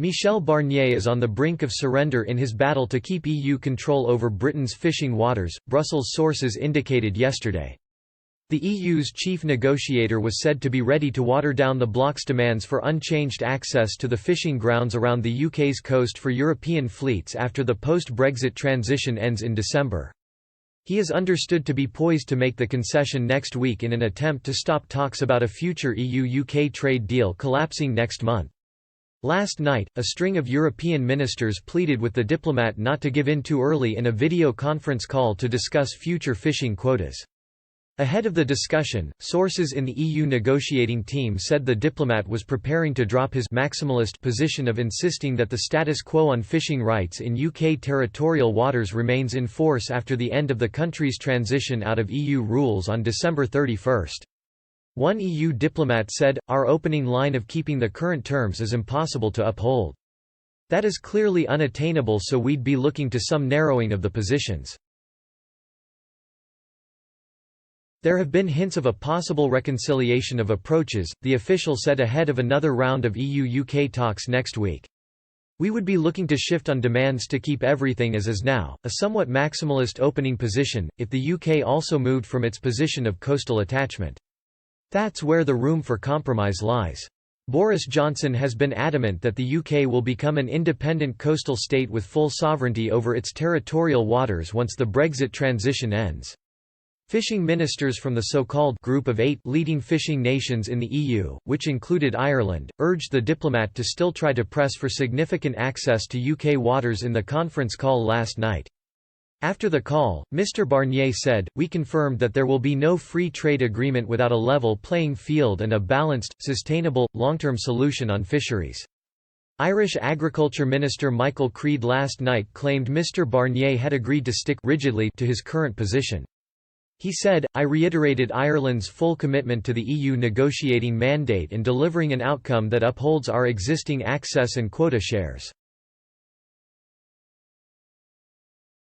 Michel Barnier is on the brink of surrender in his battle to keep EU control over Britain's fishing waters, Brussels sources indicated yesterday. The EU's chief negotiator was said to be ready to water down the bloc's demands for unchanged access to the fishing grounds around the UK's coast for European fleets after the post-Brexit transition ends in December. He is understood to be poised to make the concession next week in an attempt to stop talks about a future EU-UK trade deal collapsing next month. Last night, a string of European ministers pleaded with the diplomat not to give in too early in a video conference call to discuss future fishing quotas. Ahead of the discussion, sources in the EU negotiating team said the diplomat was preparing to drop his maximalist position of insisting that the status quo on fishing rights in UK territorial waters remains in force after the end of the country's transition out of EU rules on December 31. One EU diplomat said, "Our opening line of keeping the current terms is impossible to uphold. That is clearly unattainable, so we'd be looking to some narrowing of the positions." There have been hints of a possible reconciliation of approaches, the official said ahead of another round of EU-UK talks next week. "We would be looking to shift on demands to keep everything as is now, a somewhat maximalist opening position, if the UK also moved from its position of coastal attachment. That's where the room for compromise lies." Boris Johnson has been adamant that the UK will become an independent coastal state with full sovereignty over its territorial waters once the Brexit transition ends. Fishing ministers from the so-called Group of 8 leading fishing nations in the EU, which included Ireland, urged the diplomat to still try to press for significant access to UK waters in the conference call last night. After the call, Mr Barnier said, "We confirmed that there will be no free trade agreement without a level playing field and a balanced, sustainable, long-term solution on fisheries." Irish Agriculture Minister Michael Creed last night claimed Mr Barnier had agreed to stick rigidly to his current position. He said, "I reiterated Ireland's full commitment to the EU negotiating mandate and delivering an outcome that upholds our existing access and quota shares.